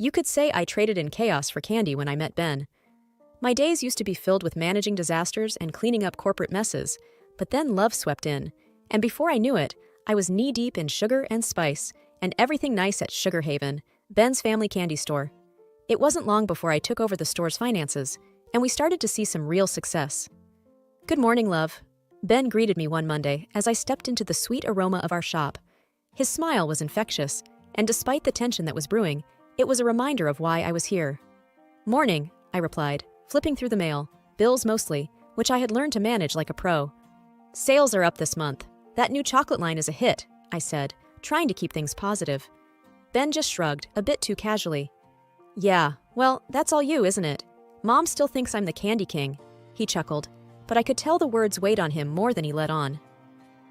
You could say I traded in chaos for candy when I met Ben. My days used to be filled with managing disasters and cleaning up corporate messes, but then love swept in, and before I knew it, I was knee-deep in sugar and spice, and everything nice at Sugar Haven, Ben's family candy store. It wasn't long before I took over the store's finances, and we started to see some real success. "Good morning, love." Ben greeted me one Monday as I stepped into the sweet aroma of our shop. His smile was infectious, and despite the tension that was brewing, it was a reminder of why I was here. "Morning," I replied, flipping through the mail, bills mostly, which I had learned to manage like a pro. "Sales are up this month. That new chocolate line is a hit," I said, trying to keep things positive. Ben just shrugged, a bit too casually. "Yeah, well, that's all you, isn't it? Mom still thinks I'm the candy king." He chuckled, but I could tell the words weighed on him more than he let on.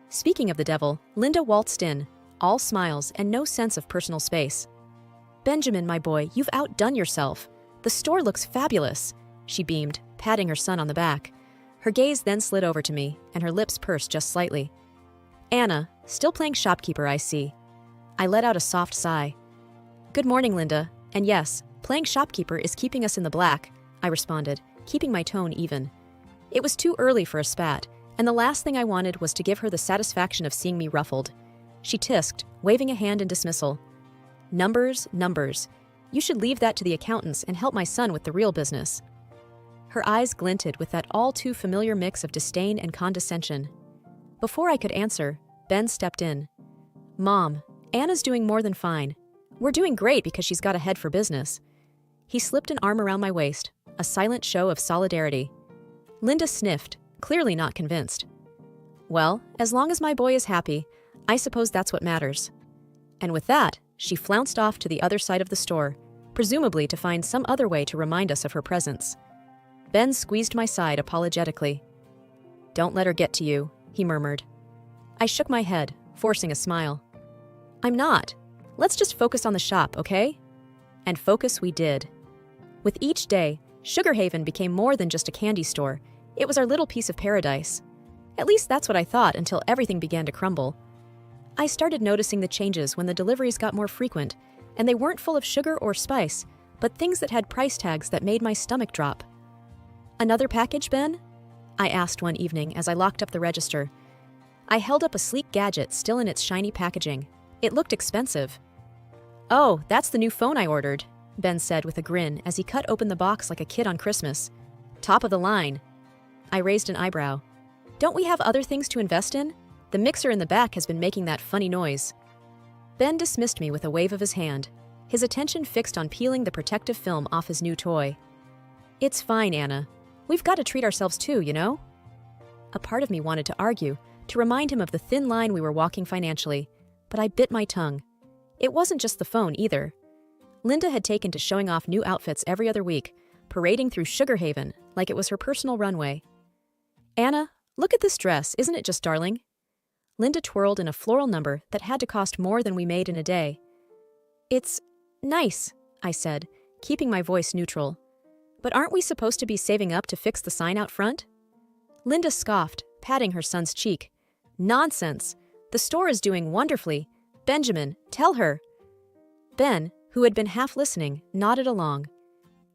Speaking of the devil, Linda waltzed in, all smiles and no sense of personal space. "Benjamin, my boy, you've outdone yourself. The store looks fabulous," she beamed, patting her son on the back. Her gaze then slid over to me, and her lips pursed just slightly. "Anna, still playing shopkeeper, I see." I let out a soft sigh. "Good morning, Linda, and yes, playing shopkeeper is keeping us in the black," I responded, keeping my tone even. It was too early for a spat, and the last thing I wanted was to give her the satisfaction of seeing me ruffled. She tisked, waving a hand in dismissal. "Numbers, numbers. You should leave that to the accountants and help my son with the real business." Her eyes glinted with that all-too-familiar mix of disdain and condescension. Before I could answer, Ben stepped in. "Mom, Anna's doing more than fine. We're doing great because she's got a head for business." He slipped an arm around my waist, a silent show of solidarity. Linda sniffed, clearly not convinced. "Well, as long as my boy is happy, I suppose that's what matters." And with that, she flounced off to the other side of the store, presumably to find some other way to remind us of her presence. Ben squeezed my side apologetically. "Don't let her get to you," he murmured. I shook my head, forcing a smile. "I'm not. Let's just focus on the shop, okay?" And focus we did. With each day, Sugar Haven became more than just a candy store. It was our little piece of paradise. At least that's what I thought until everything began to crumble. I started noticing the changes when the deliveries got more frequent, and they weren't full of sugar or spice, but things that had price tags that made my stomach drop. "Another package, Ben?" I asked one evening as I locked up the register. I held up a sleek gadget still in its shiny packaging. It looked expensive. "Oh, that's the new phone I ordered," Ben said with a grin as he cut open the box like a kid on Christmas. "Top of the line." I raised an eyebrow. "Don't we have other things to invest in? The mixer in the back has been making that funny noise." Ben dismissed me with a wave of his hand, his attention fixed on peeling the protective film off his new toy. "It's fine, Anna. We've got to treat ourselves too, you know?" A part of me wanted to argue, to remind him of the thin line we were walking financially, but I bit my tongue. It wasn't just the phone either. Linda had taken to showing off new outfits every other week, parading through Sugar Haven like it was her personal runway. "Anna, look at this dress, isn't it just darling?" Linda twirled in a floral number that had to cost more than we made in a day. "It's nice," I said, keeping my voice neutral. "But aren't we supposed to be saving up to fix the sign out front?" Linda scoffed, patting her son's cheek. "Nonsense! The store is doing wonderfully. Benjamin, tell her." Ben, who had been half listening, nodded along.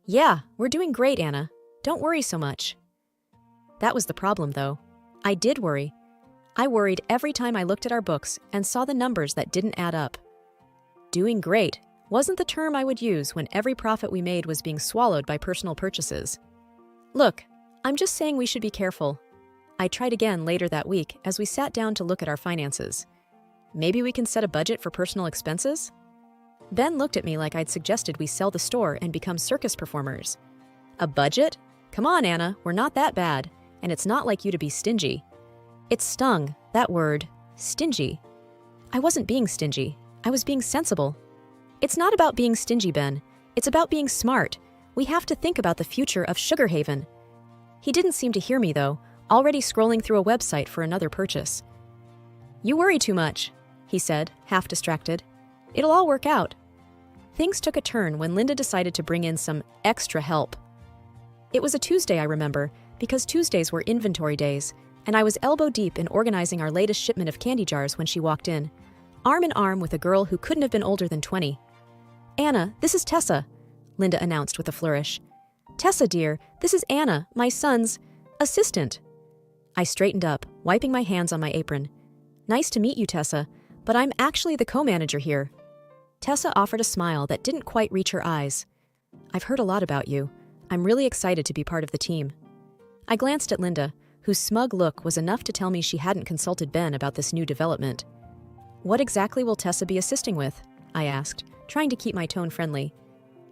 "Yeah, we're doing great, Anna. Don't worry so much." That was the problem, though. I did worry. I worried every time I looked at our books and saw the numbers that didn't add up. Doing great wasn't the term I would use when every profit we made was being swallowed by personal purchases. "Look, I'm just saying we should be careful." I tried again later that week as we sat down to look at our finances. "Maybe we can set a budget for personal expenses?" Ben looked at me like I'd suggested we sell the store and become circus performers. "A budget? Come on, Anna, we're not that bad, and it's not like you to be stingy." It stung, that word, stingy. I wasn't being stingy. I was being sensible. "It's not about being stingy, Ben. It's about being smart. We have to think about the future of Sugar Haven." He didn't seem to hear me, though, already scrolling through a website for another purchase. "You worry too much," he said, half distracted. "It'll all work out." Things took a turn when Linda decided to bring in some extra help. It was a Tuesday, I remember, because Tuesdays were inventory days, and I was elbow deep in organizing our latest shipment of candy jars when she walked in, arm in arm with a girl who couldn't have been older than 20. Anna, this is Tessa, Linda announced with a flourish. Tessa, dear, this is Anna, my son's assistant. I straightened up, wiping my hands on my apron. Nice to meet you, Tessa, but I'm actually the co-manager here. Tessa offered a smile that didn't quite reach her eyes. I've heard a lot about you. I'm really excited to be part of the team. I glanced at Linda, whose smug look was enough to tell me she hadn't consulted Ben about this new development. What exactly will Tessa be assisting with? I asked, trying to keep my tone friendly.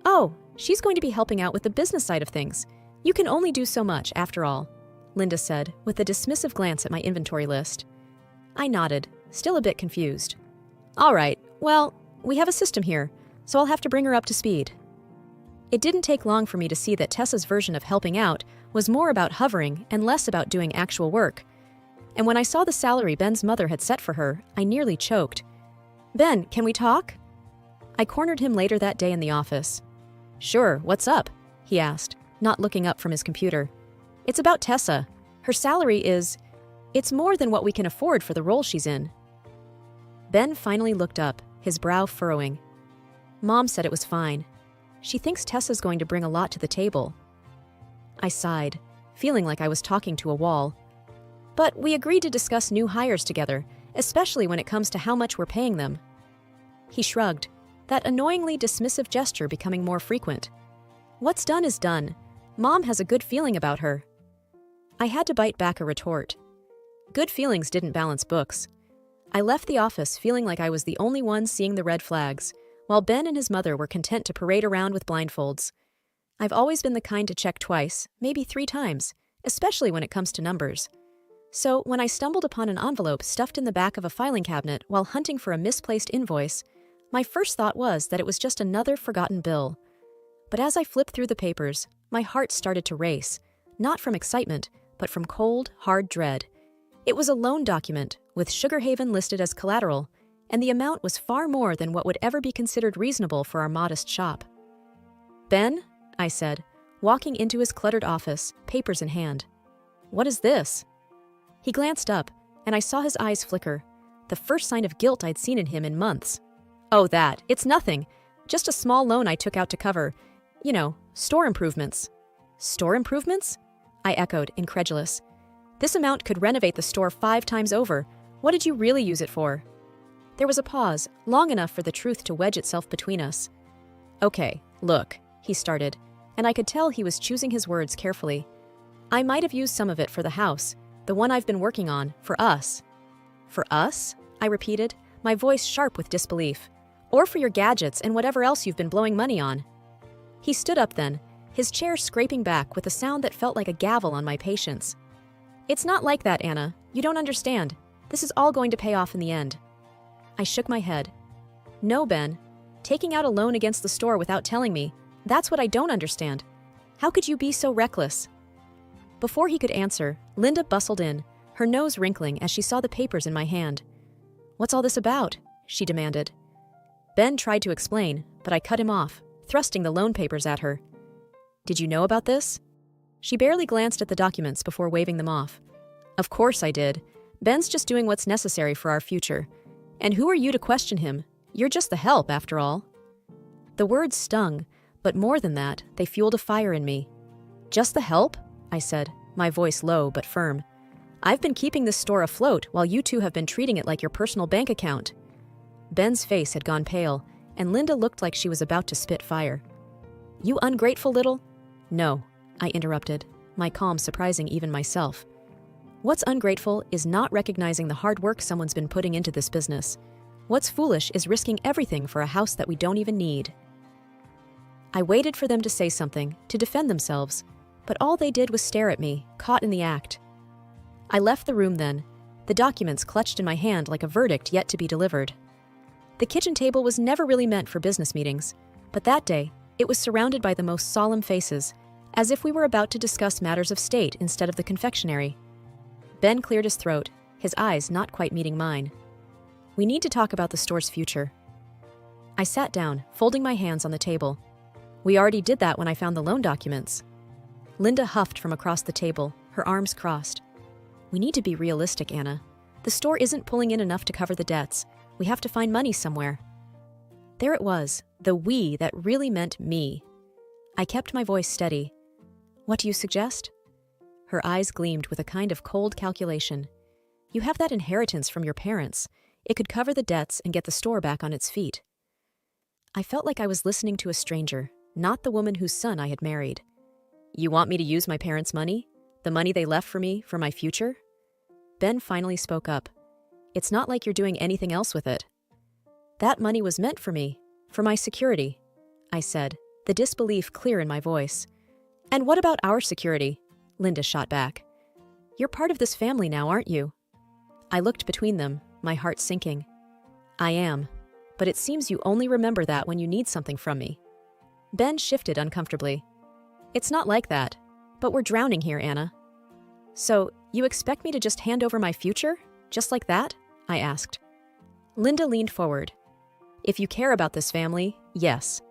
Oh, she's going to be helping out with the business side of things. You can only do so much, after all, Linda said, with a dismissive glance at my inventory list. I nodded, still a bit confused. All right, well, we have a system here, so I'll have to bring her up to speed. It didn't take long for me to see that Tessa's version of helping out was more about hovering and less about doing actual work. And when I saw the salary Ben's mother had set for her, I nearly choked. Ben, can we talk? I cornered him later that day in the office. Sure, what's up? He asked, not looking up from his computer. It's about Tessa. Her salary it's more than what we can afford for the role she's in. Ben finally looked up, his brow furrowing. Mom said it was fine. She thinks Tessa's going to bring a lot to the table. I sighed, feeling like I was talking to a wall. But we agreed to discuss new hires together, especially when it comes to how much we're paying them. He shrugged, that annoyingly dismissive gesture becoming more frequent. What's done is done. Mom has a good feeling about her. I had to bite back a retort. Good feelings didn't balance books. I left the office feeling like I was the only one seeing the red flags, while Ben and his mother were content to parade around with blindfolds. I've always been the kind to check twice, maybe 3 times, especially when it comes to numbers. So when I stumbled upon an envelope stuffed in the back of a filing cabinet while hunting for a misplaced invoice, my first thought was that it was just another forgotten bill. But as I flipped through the papers, my heart started to race, not from excitement, but from cold, hard dread. It was a loan document, with Sugar Haven listed as collateral, and the amount was far more than what would ever be considered reasonable for our modest shop. Ben, I said, walking into his cluttered office, papers in hand. What is this? He glanced up, and I saw his eyes flicker, the first sign of guilt I'd seen in him in months. Oh, it's nothing. Just a small loan I took out to cover, store improvements. Store improvements? I echoed, incredulous. This amount could renovate the store 5 times over. What did you really use it for? There was a pause, long enough for the truth to wedge itself between us. Okay, look, he started, and I could tell he was choosing his words carefully. I might have used some of it for the house, the one I've been working on, for us. For us? I repeated, my voice sharp with disbelief. Or for your gadgets and whatever else you've been blowing money on. He stood up then, his chair scraping back with a sound that felt like a gavel on my patience. It's not like that, Anna. You don't understand. This is all going to pay off in the end. I shook my head. No, Ben. Taking out a loan against the store without telling me, that's what I don't understand. How could you be so reckless? Before he could answer, Linda bustled in, her nose wrinkling as she saw the papers in my hand. What's all this about? She demanded. Ben tried to explain, but I cut him off, thrusting the loan papers at her. Did you know about this? She barely glanced at the documents before waving them off. Of course I did. Ben's just doing what's necessary for our future. And who are you to question him? You're just the help, after all. The words stung, but more than that, they fueled a fire in me. Just the help? I said, my voice low but firm. I've been keeping this store afloat while you two have been treating it like your personal bank account. Ben's face had gone pale, and Linda looked like she was about to spit fire. You ungrateful little... No, I interrupted, my calm surprising even myself. What's ungrateful is not recognizing the hard work someone's been putting into this business. What's foolish is risking everything for a house that we don't even need. I waited for them to say something, to defend themselves, but all they did was stare at me, caught in the act. I left the room then, the documents clutched in my hand like a verdict yet to be delivered. The kitchen table was never really meant for business meetings, but that day, it was surrounded by the most solemn faces, as if we were about to discuss matters of state instead of the confectionery. Ben cleared his throat, his eyes not quite meeting mine. We need to talk about the store's future. I sat down, folding my hands on the table. We already did that when I found the loan documents. Linda huffed from across the table, her arms crossed. We need to be realistic, Anna. The store isn't pulling in enough to cover the debts. We have to find money somewhere. There it was, The we that really meant me. I kept my voice steady. What do you suggest? Her eyes gleamed with a kind of cold calculation. You have that inheritance from your parents. It could cover the debts and get the store back on its feet. I felt like I was listening to a stranger, not the woman whose son I had married. You want me to use my parents' money? The money they left for me, for my future? Ben finally spoke up. It's not like you're doing anything else with it. That money was meant for me, for my security, I said, the disbelief clear in my voice. And what about our security? Linda shot back. You're part of this family now, aren't you? I looked between them, my heart sinking. I am, but it seems you only remember that when you need something from me. Ben shifted uncomfortably. It's not like that, but we're drowning here, Anna. So, you expect me to just hand over my future? Just like that? I asked. Linda leaned forward. If you care about this family, yes.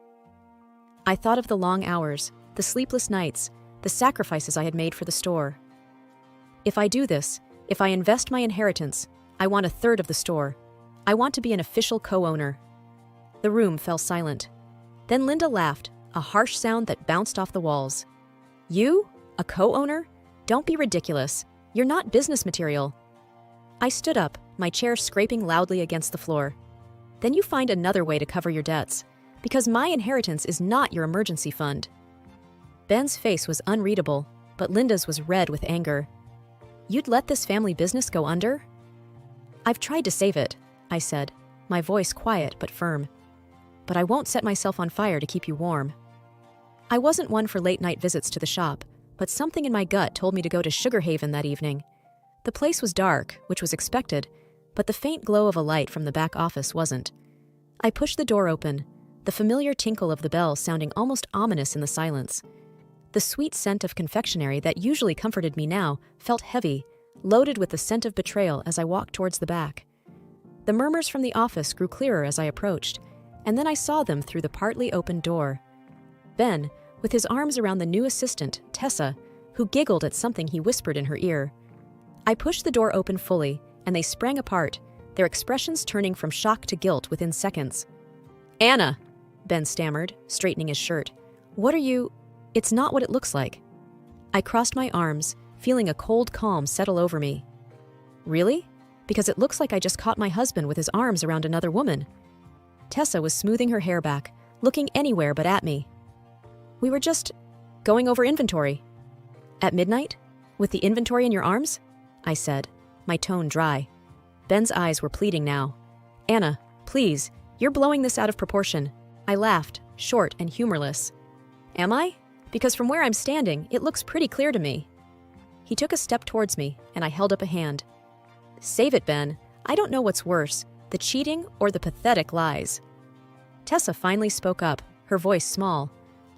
I thought of the long hours, the sleepless nights, the sacrifices I had made for the store. If I do this, if I invest my inheritance, I want a third of the store. I want to be an official co-owner. The room fell silent. Then Linda laughed, a harsh sound that bounced off the walls. You? A co-owner? Don't be ridiculous. You're not business material. I stood up, my chair scraping loudly against the floor. Then you find another way to cover your debts, because my inheritance is not your emergency fund. Ben's face was unreadable, but Linda's was red with anger. You'd let this family business go under? I've tried to save it, I said, my voice quiet but firm. But I won't set myself on fire to keep you warm. I wasn't one for late-night visits to the shop, but something in my gut told me to go to Sugar Haven that evening. The place was dark, which was expected, but the faint glow of a light from the back office wasn't. I pushed the door open, the familiar tinkle of the bell sounding almost ominous in the silence. The sweet scent of confectionery that usually comforted me now felt heavy, loaded with the scent of betrayal as I walked towards the back. The murmurs from the office grew clearer as I approached, and then I saw them through the partly opened door. Ben, with his arms around the new assistant, Tessa, who giggled at something he whispered in her ear. I pushed the door open fully, and they sprang apart, their expressions turning from shock to guilt within seconds. Anna, Ben stammered, straightening his shirt. What are you... It's not what it looks like. I crossed my arms, feeling a cold calm settle over me. Really? Because it looks like I just caught my husband with his arms around another woman. Tessa was smoothing her hair back, looking anywhere but at me. We were just going over inventory. At midnight? With the inventory in your arms? I said, my tone dry. Ben's eyes were pleading now. Anna, please, you're blowing this out of proportion. I laughed, short and humorless. Am I? Because from where I'm standing, it looks pretty clear to me. He took a step towards me, and I held up a hand. Save it, Ben. I don't know what's worse, the cheating or the pathetic lies. Tessa finally spoke up, her voice small.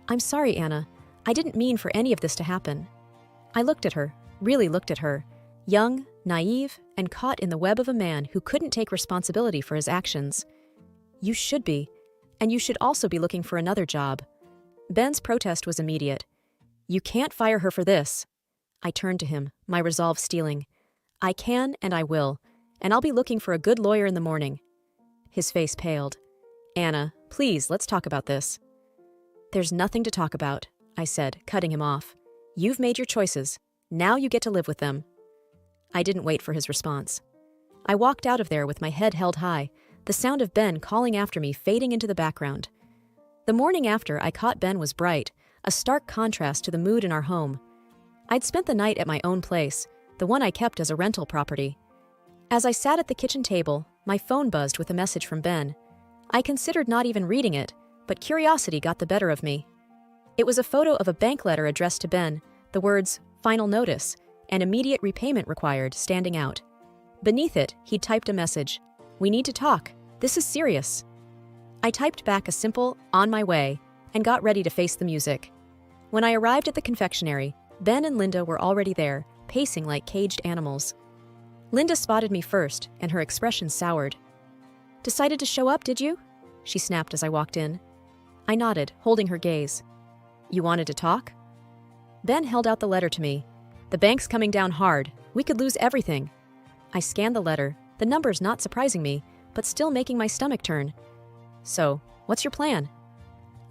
I'm sorry, Anna. I didn't mean for any of this to happen. I looked at her, really looked at her, young, naive, and caught in the web of a man who couldn't take responsibility for his actions. You should be, and you should also be looking for another job. Ben's protest was immediate. You can't fire her for this. I turned to him, my resolve steeling. I can and I will, and I'll be looking for a good lawyer in the morning. His face paled. Anna, please, let's talk about this. There's nothing to talk about, I said, cutting him off. You've made your choices. Now you get to live with them. I didn't wait for his response. I walked out of there with my head held high, the sound of Ben calling after me fading into the background. The morning after, I caught Ben was bright, a stark contrast to the mood in our home. I'd spent the night at my own place, the one I kept as a rental property. As I sat at the kitchen table, my phone buzzed with a message from Ben. I considered not even reading it, but curiosity got the better of me. It was a photo of a bank letter addressed to Ben, the words, "Final notice," and "immediate repayment required," standing out. Beneath it, he'd typed a message. We need to talk. This is serious. I typed back a simple, on my way, and got ready to face the music. When I arrived at the confectionery, Ben and Linda were already there, pacing like caged animals. Linda spotted me first, and her expression soured. Decided to show up, did you? She snapped as I walked in. I nodded, holding her gaze. You wanted to talk? Ben held out the letter to me. The bank's coming down hard. We could lose everything. I scanned the letter, the numbers not surprising me, but still making my stomach turn. So, what's your plan?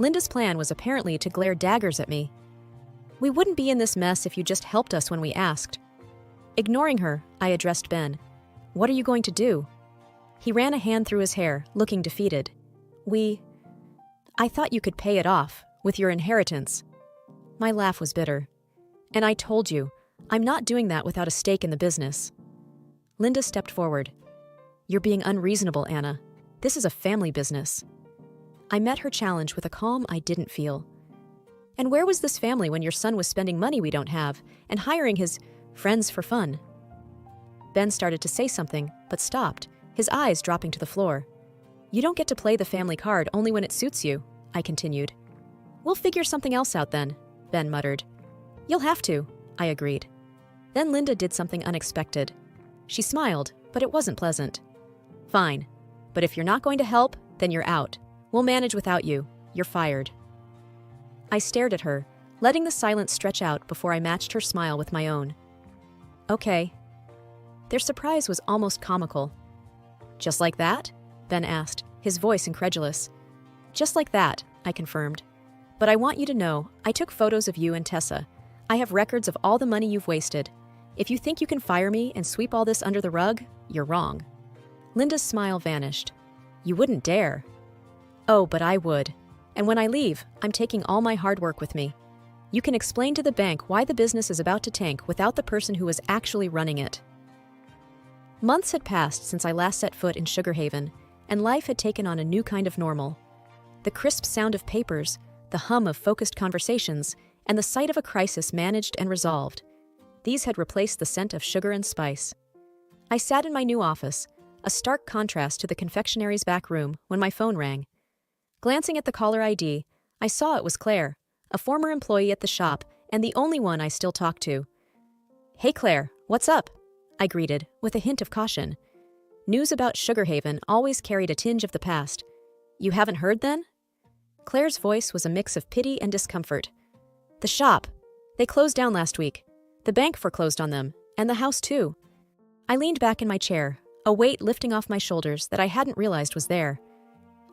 Linda's plan was apparently to glare daggers at me. We wouldn't be in this mess if you just helped us when we asked. Ignoring her, I addressed Ben. What are you going to do? He ran a hand through his hair, looking defeated. I thought you could pay it off, with your inheritance. My laugh was bitter. And I told you, I'm not doing that without a stake in the business. Linda stepped forward. You're being unreasonable, Anna. This is a family business. I met her challenge with a calm I didn't feel. And where was this family when your son was spending money we don't have and hiring his friends for fun? Ben started to say something, but stopped, his eyes dropping to the floor. You don't get to play the family card only when it suits you, I continued. We'll figure something else out then, Ben muttered. You'll have to, I agreed. Then Linda did something unexpected. She smiled, but it wasn't pleasant. Fine, but if you're not going to help, then you're out. We'll manage without you. You're fired. I stared at her, letting the silence stretch out before I matched her smile with my own. Okay. Their surprise was almost comical. Just like that? Ben asked, his voice incredulous. Just like that, I confirmed. But I want you to know, I took photos of you and Tessa. I have records of all the money you've wasted. If you think you can fire me and sweep all this under the rug, you're wrong. Linda's smile vanished. You wouldn't dare. Oh, but I would. And when I leave, I'm taking all my hard work with me. You can explain to the bank why the business is about to tank without the person who was actually running it. Months had passed since I last set foot in Sugar Haven, and life had taken on a new kind of normal. The crisp sound of papers, the hum of focused conversations, and the sight of a crisis managed and resolved. These had replaced the scent of sugar and spice. I sat in my new office, a stark contrast to the confectionary's back room, when my phone rang. Glancing at the caller ID, I saw it was Claire, a former employee at the shop and the only one I still talked to. Hey Claire, what's up? I greeted, with a hint of caution. News about Sugar Haven always carried a tinge of the past. You haven't heard then? Claire's voice was a mix of pity and discomfort. The shop. They closed down last week. The bank foreclosed on them, and the house too. I leaned back in my chair, a weight lifting off my shoulders that I hadn't realized was there.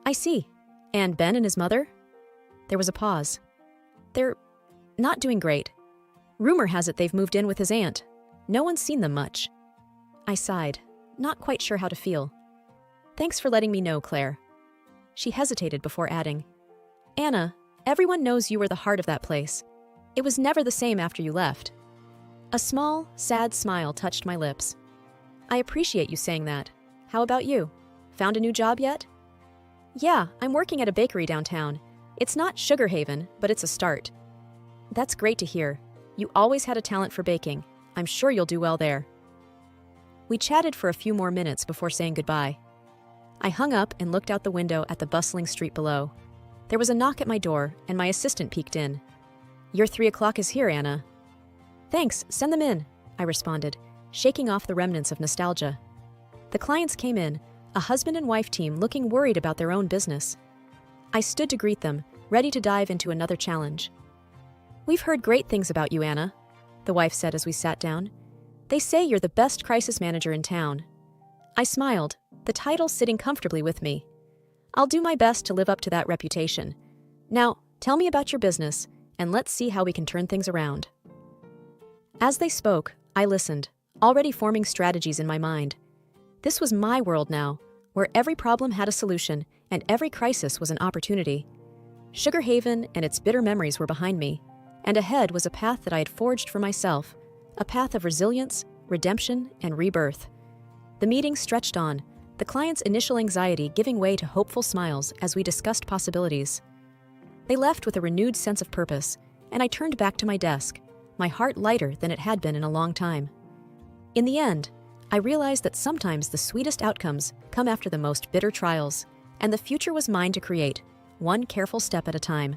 I see. And Ben and his mother? There was a pause. They're not doing great. Rumor has it they've moved in with his aunt. No one's seen them much. I sighed, not quite sure how to feel. Thanks for letting me know, Claire. She hesitated before adding, Anna, everyone knows you were the heart of that place. It was never the same after you left. A small, sad smile touched my lips. I appreciate you saying that. How about you? Found a new job yet? Yeah, I'm working at a bakery downtown. It's not Sugar Haven, but it's a start. That's great to hear. You always had a talent for baking. I'm sure you'll do well there. We chatted for a few more minutes before saying goodbye. I hung up and looked out the window at the bustling street below. There was a knock at my door, and my assistant peeked in. Your 3 o'clock is here, Anna. Thanks, send them in, I responded, shaking off the remnants of nostalgia. The clients came in, a husband and wife team looking worried about their own business. I stood to greet them, ready to dive into another challenge. We've heard great things about you, Anna, the wife said as we sat down. They say you're the best crisis manager in town. I smiled, the title sitting comfortably with me. I'll do my best to live up to that reputation. Now, tell me about your business, and let's see how we can turn things around. As they spoke, I listened, already forming strategies in my mind. This was my world now, where every problem had a solution and every crisis was an opportunity. Sugar Haven and its bitter memories were behind me, and ahead was a path that I had forged for myself, a path of resilience, redemption, and rebirth. The meeting stretched on, the client's initial anxiety giving way to hopeful smiles as we discussed possibilities. They left with a renewed sense of purpose, and I turned back to my desk, my heart lighter than it had been in a long time. In the end, I realized that sometimes the sweetest outcomes come after the most bitter trials, and the future was mine to create, one careful step at a time.